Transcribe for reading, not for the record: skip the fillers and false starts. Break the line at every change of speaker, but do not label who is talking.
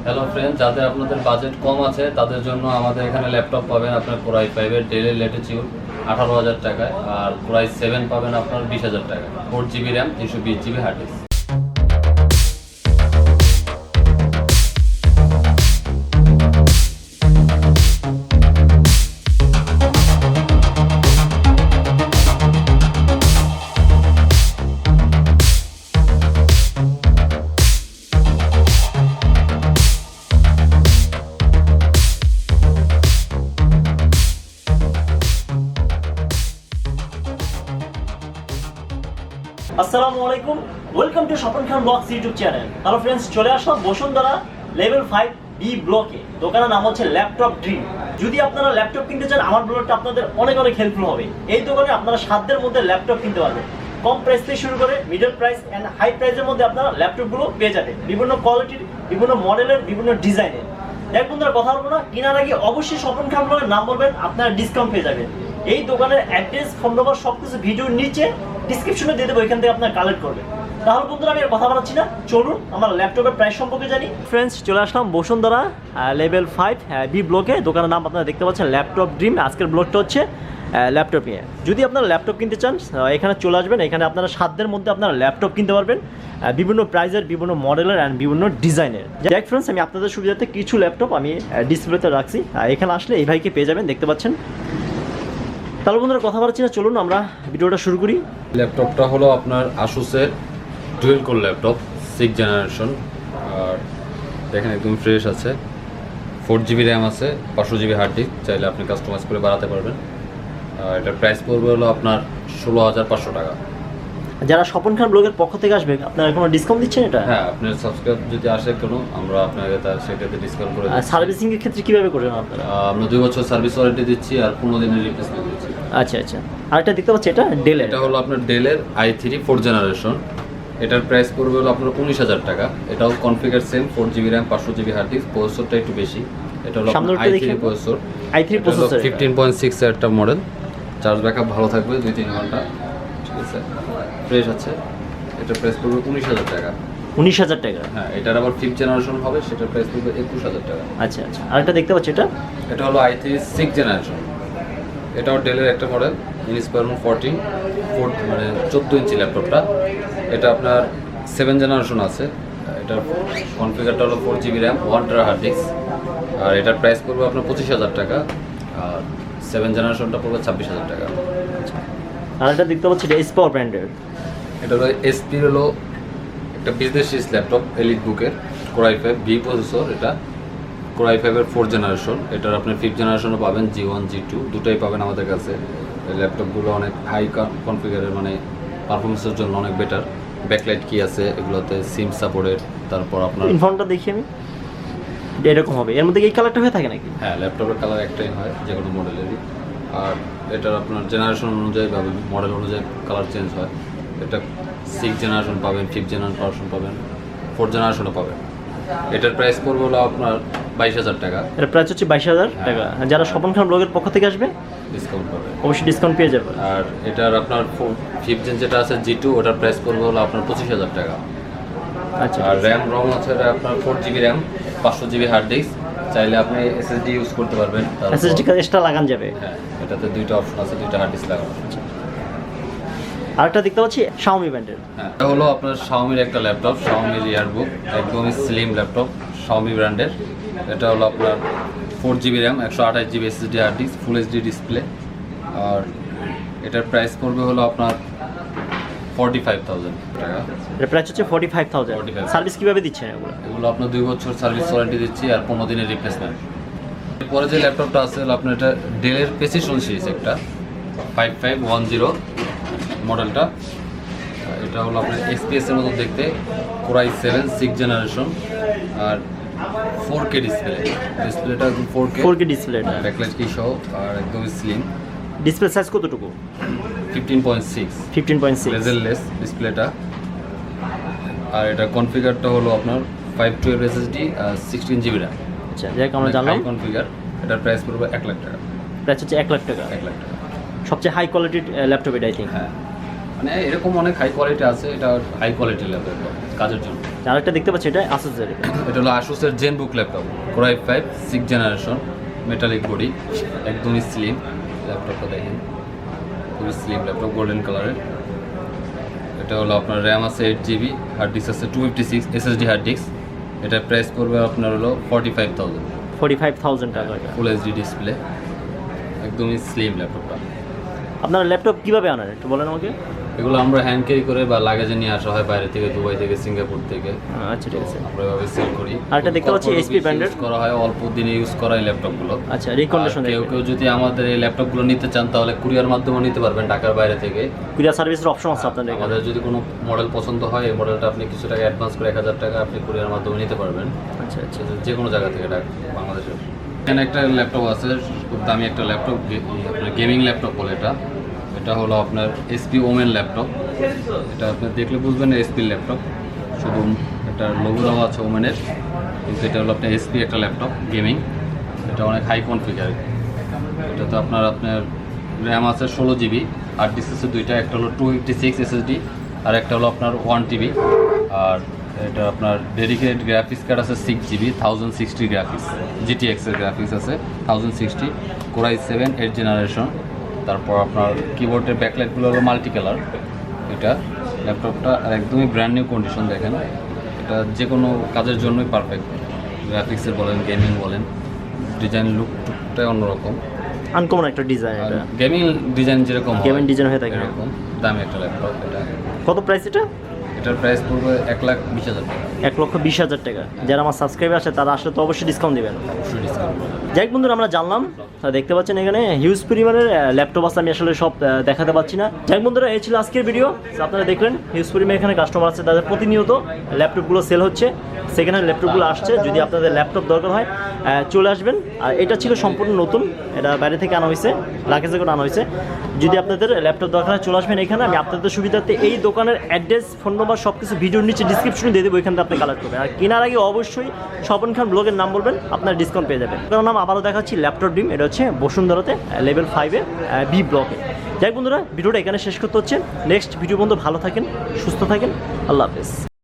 Hello friend, যাদের আপনাদের budget কম আছে তাদের জন্য আমাদের এখানে ল্যাপটপ পাবেন আপনার Core i5 এর ডেল ল্যাটিটিউড 18,000 টাকায়, আর Core i7 পাবেন আপনার 20,000 টাকায়, 4GB RAM 320GB hard disk.
আসসালামু আলাইকুম, welcome to Swapan Khan blogs YouTube channel. Hello friends, চলে আসলাম বসুন্ধরা লেভেল 5 বি ব্লকে। দোকানের নাম হচ্ছে ল্যাপটপ ড্রিম। যদি আপনারা ল্যাপটপ কিনতে চান, আমার ব্লগটা আপনাদের অনেক হেল্পফুল হবে। এই দোকানে আপনারা সাধ্যের মধ্যে ল্যাপটপ কিনতে পারবেন। কম প্রাইস থেকে শুরু করে মিডল প্রাইস অ্যান্ড হাই প্রাইসের মধ্যে আপনারা ল্যাপটপগুলো পেয়ে যাবেন, বিভিন্ন কোয়ালিটির, বিভিন্ন মডেলের, বিভিন্ন ডিজাইনের। এক বন্ধুরা কথা বলবো না, কেনার আগে অবশ্যই স্বপন খান ব্লগের নাম বলবেন, আপনারা ডিসকাউন্ট পেয়ে যাবেন। এই দোকানের অ্যাড্রেস, ফোন নম্বর সবকিছু ভিডিওর নিচে ডিসক্রিপশনে দিয়ে দেবো, এখান থেকে আপনারা কালেক্ট করবেন। তাহলে বন্ধুরা আমি আর কথা বলাচ্ছি না, চলুন আমরা ল্যাপটপের প্রাইস সম্পর্কে জানি। ফ্রেন্ডস, চলে আসলাম বসুন্ধরা লেভেল 5 বি ব্লকে। দোকানের নাম আপনারা দেখতে পাচ্ছেন ল্যাপটপ ড্রিম। আজকের ব্লগটা হচ্ছে ল্যাপটপ নিয়ে। যদি আপনারা ল্যাপটপ কিনতে চান, এখানে চলে আসবেন। এখানে আপনারা সাধ্যের মধ্যে আপনারা ল্যাপটপ কিনতে পারবেন, বিভিন্ন প্রাইজের, বিভিন্ন মডেলের অ্যান্ড বিভিন্ন ডিজাইনের। দেখ ফ্রেন্ডস, আমি আপনাদের সুবিধার্থে কিছু ল্যাপটপ আমি ডিসপ্লেতে রাখছি। এখানে আসলে এই ভাইকে পেয়ে যাবেন, দেখতে পাচ্ছেন। তাহলে বন্ধুরা কথা বলাচ্ছি না, চলুন আমরা ভিডিওটা শুরু করি।
ল্যাপটপটা হলো আপনার আসুসের dual core laptop 6th generation, আর দেখেন একদম ফ্রেশ আছে। 4GB র্যাম আছে, 500GB হার্ড ডিস্ক, চাইলে আপনি কাস্টমাইজ করে বাড়াতে পারবেন। আর এটার প্রাইস পড়বে হলো আপনার 16,500 টাকা।
যারা স্বপন খান ব্লগের পক্ষ থেকে আসবে, আপনারা কোনো ডিসকাউন্ট দিচ্ছেন এটা?
হ্যাঁ, আপনার সাবস্ক্রাইব যদি আসে কোনো, আমরা আপনাকে তার সেটাতে ডিসকাউন্ট করে দিচ্ছি।
সার্ভিসিং এর ক্ষেত্রে কিভাবে করবেন আপনারা?
আমরা 2 বছর সার্ভিস ওয়ারেন্টি দিচ্ছি আর 15 দিনের রিপ্লেসমেন্ট দিচ্ছি।
আচ্ছা আচ্ছা। আর এটা দেখতে পাচ্ছি, এটা ডেলের।
এটা হলো আপনার ডেলের i3 4th জেনারেশন। এটার প্রাইস পড়বে হলো আপনার 19,000 টাকা। এটাও configure same, 4GB RAM 500GB hard disk, প্রসেসরটা একটু বেশি। এটা হলো i3 প্রসেসর।
i3 প্রসেসর
15.6 এর একটা মডেল। চার্জ ব্যাকআপ ভালো থাকবে 2-3 ঘন্টা, ঠিক আছে, ফ্রেশ আছে। এটার প্রাইস পড়বে 19,000 টাকা।
19,000 টাকা?
হ্যাঁ, এটার আবার 5th জেনারেশন হবে, সেটার প্রাইস পড়বে 21,000 টাকা।
আচ্ছা আচ্ছা। আর এটা দেখতে পাচ্ছি,
এটা হলো i3 6th জেনারেশন। এটাও ডেলের একটা মডেল, ইনস্পায়ার 14 মানে 14 ইঞ্চি ল্যাপটপটা। এটা আপনার 7th জেনারেশন আছে। এটার কনফিগারটা হলো 4GB RAM 1TB hard disk, আর এটার প্রাইস পড়বে আপনার 25,000 টাকা। আর 7th জেনারেশনটা পড়বে 26,000 টাকা।
আর এটা দেখতে পাচ্ছি, এটা এসপাওয়ার ব্র্যান্ডের।
এটা হলো এসপি, হলো একটা বিজনেস সিরিজ ল্যাপটপ, এলিট বুকের, Core i5 বি প্রসেসর। এটা Core i5 এর 4th জেনারেশন। এটার আপনার 5th জেনারেশনও পাবেন, G1 G2 দুটাই পাবেন আমাদের কাছে। এই ল্যাপটপগুলো অনেক হাই কনফিগারের, মানে পারফরমেন্সের জন্য অনেক বেটার। ব্যাকলাইট কি আছে এগুলোতে, সিম সাপোর্টেড। তারপর আপনার
ইনফর্মটা দেখি আমি, এরকম হবে। এর মধ্যে এই কালারটা হয়ে থাকে নাকি?
হ্যাঁ, ল্যাপটপের কালার একটাই হয় যে কোনো মডেলেরই। আর এটার আপনার জেনারেশন অনুযায়ী বা মডেল অনুযায়ী কালার চেঞ্জ হয়। এটা 6th জেনারেশন পাবেন, 5th জেনারেশন পাবেন, 4th জেনারেশনও পাবেন। এটার প্রাইস পড়বে হলো আপনার 22,000 টাকা।
এর প্রাইস হচ্ছে 22,000 টাকা। যারা স্বপন খান ব্লগের পক্ষ থেকে আসবে
ডিসকাউন্ট পাবে,
অবশ্যই ডিসকাউন্ট পেয়ে যাবে।
আর এটার আপনার 5th জেন যেটা আছে G2, ওটার প্রাইস পড়বে হলো আপনার 25,000 টাকা।
আচ্ছা।
আর র্যাম রম আছে এটা আপনার 4GB RAM 500GB hard disk, চাইলে আপনি SSD ইউজ করতে পারবেন।
SSD এক্সট্রা লাগান যাবে?
হ্যাঁ, এটাতে দুইটা অপশন আছে, দুইটা হার্ড ডিস্ক লাগানো।
আরেকটা দেখতে পাচ্ছি Xiaomi ব্র্যান্ডের।
হ্যাঁ, এটা হলো আপনার Xiaomi-র একটা ল্যাপটপ, Xiaomi রিয়ারবুক, একদমই স্লিম ল্যাপটপ, Xiaomi ব্র্যান্ডের। এটা হলো আপনার 4GB RAM 128GB SSD hard disk, full HD display. আর এটার প্রাইস পড়বে হলো আপনার 45,000 টাকা।
এর প্রাইস হচ্ছে 45,000।
45,000।
সার্ভিস কিভাবে দিচ্ছেন এগুলো?
এগুলো আপনার 2 বছর সার্ভিস ওয়ারেন্টি দিচ্ছি আর 15 দিনের রিপ্লেসমেন্ট। এরপরে যে ল্যাপটপটা আছে আপনার, এটা ডেলের প্রেসিশন সিরিজ, একটা 5510 মডেলটা। এটা হলো আপনার XPS এর মতো দেখতে, Core i7 6th জেনারেশন, আর 4K ডিসপ্লেটা
4K ডিসপ্লে,
ব্যাকলাইট কি সহ, আর একদমই স্লিম।
ডিসপ্লে সাইজ কতটুকু?
15.6 বেজেললেস ডিসপ্লেটা। আর এটা কনফিগারটা হলো আপনার 512 SSD আর 16GB র্যাম।
আচ্ছা, যাই আমরা জানলাম
কনফিগার। এটার প্রাইস পড়বে 1 লাখ টাকা।
প্রাইস হচ্ছে 1 লাখ টাকা।
1 লাখ টাকা
সবচেয়ে হাই কোয়ালিটির ল্যাপটপ এটা, আই থিঙ্ক।
হ্যাঁ, মানে এরকম অনেক হাই কোয়ালিটি আছে, এটা হাই কোয়ালিটির ল্যাপটপ কাজের জন্য।
আরেকটা দেখতে পাচ্ছি এটা আসুসের।
এটা হলো আসুসের Zenbook laptop, core i5 6th generation, metallic body, একদমই স্লিম। ল্যাপটপটা দেখেন, খুবই স্লিম ল্যাপটপ, গোল্ডেন কালারের। এটা হলো আপনার র্যাম আছে 8 GB, হার্ড ডিস্ক আছে 256 SSD হার্ড ডিস্ক। এটার প্রাইস পড়বে আপনার হলো 45,000
টাকা।
ফুল এইচডি ডিসপ্লে, একদমই স্লিম ল্যাপটপটা।
আপনার ল্যাপটপ কিভাবে আনেন একটু বলেন আমাকে।
এগুলো আমরা হ্যান্ড ক্যারি করে বা লাগেজে নিয়ে আসা হয় বাইরে থেকে, দুবাই থেকে, সিঙ্গাপুর থেকে।
আচ্ছা ঠিক আছে।
আমরা এভাবে সেল করি।
আর এটা দেখতে পাচ্ছি HP ব্র্যান্ডের
করা হয়, অল্প দিনে ইউজ করা এই ল্যাপটপগুলো।
আচ্ছা রিকন্ডিশন।
কেউ যদি আমাদের এই ল্যাপটপগুলো নিতে চান তাহলে কুরিয়ার মাধ্যমে নিতে পারবেন ঢাকার বাইরে থেকে।
কুরিয়ার সার্ভিসের অপশন আছে আপনাদের এখানে।
আমাদের যদি কোনো মডেল পছন্দ হয়, এই মডেলটা আপনি কিছু টাকা অ্যাডভান্স করে 1000 টাকা আপনি কুরিয়ার মাধ্যমে নিতে পারবেন।
আচ্ছা আচ্ছা।
যে কোনো জায়গা থেকে বাংলাদেশের। এখানে একটা ল্যাপটপ আছে, খুব দামি একটা ল্যাপটপ, আপনার গেমিং ল্যাপটপ বলে এটা। এটা হলো আপনার HP ওমেন ল্যাপটপ। এটা আপনি দেখলে বুঝবেন SP ল্যাপটপ, শুধু একটা লোগো দেওয়া আছে ওমেনের, কিন্তু এটা হলো আপনার SP একটা ল্যাপটপ গেমিং। এটা অনেক হাই কনফিগার। এটা তো আপনার র্যাম আছে 16 GB, হার্ড ডিস্ক আছে দুইটা, একটা হলো 256 SSD আর একটা হলো আপনার 1 TB। আর এটা আপনার ডেডিকেটেড গ্রাফিক্স কার্ড আছে 6 GB, 1060 গ্রাফিক্স, GTX এর গ্রাফিক্স আছে 1060, কোর i7 8th জেনারেশন। তারপর আপনার কিবোর্ডের ব্যাকলাইটগুলো হলো মাল্টি কালার। এটা ল্যাপটপটা একদমই ব্র্যান্ড নিউ কন্ডিশন। দেখেন, এটা যে কোনো কাজের জন্যই পারফেক্ট। গ্রাফিক্সের বলেন, গেমিং বলেন, ডিজাইন লুকটাই অন্যরকম,
আনকমন একটা ডিজাইন। এটা
গেমিং ডিজাইন যেরকম
গেমিং ডিজাইন হয়ে থাকে
এরকম দামি একটা ল্যাপটপ। এটা
কত প্রাইস এটা?
এটার প্রাইস পড়বে 1,20,000 টাকা।
1,20,000 টাকা। যারা আমার সাবস্ক্রাইবার আছে তারা আসলে তো অবশ্যই ডিসকাউন্ট দিবেন।
অবশ্যই ডিসকাউন্ট।
যাই হোক বন্ধুরা, আমরা জানলাম, দেখতে পাচ্ছেন এখানে হিউজ পরিমাণের ল্যাপটপ আছে। আমি আসলে সব দেখাতে পাচ্ছি না। যাই হোক বন্ধুরা, এই ছিল আজকের ভিডিও। আপনারা দেখলেন হিউজ পরিমাণে এখানে কাস্টমার আছে, তাদের প্রতিনিয়ত ল্যাপটপগুলো সেল হচ্ছে, সেখানে ল্যাপটপগুলো আসছে। যদি আপনাদের ল্যাপটপ দরকার হয় চলে আসবেন। আর এটা ছিল সম্পূর্ণ নতুন, এটা বাইরে থেকে আনা হয়েছে, লাগেজে করে আনা হয়েছে। যদি আপনাদের ল্যাপটপ দরকার হয় চলে আসবেন এখানে। আমি আপনাদের সুবিধার্থে এই দোকানের অ্যাড্রেস, ফোন নম্বর সব কিছু ভিডিওর নিচে ডিসক্রিপশনে দিয়ে দেবো, এখান থেকে আপনি কালেক্ট করবেন। আর কেনার আগে অবশ্যই স্বপন খান ব্লগের নাম বলবেন, আপনার ডিসকাউন্ট পেয়ে যাবেন। কারণ নাম আবারও দেখাচ্ছি, ল্যাপটপ ড্রিম। এটা হচ্ছে বসুন্ধরাতে লেভেল 5-এ B ব্লকে। যাই হোক বন্ধুরা, ভিডিওটা এখানে শেষ করতে হচ্ছে। নেক্সট ভিডিও বন্ধু, ভালো থাকেন, সুস্থ থাকেন, আল্লাহ হাফেজ।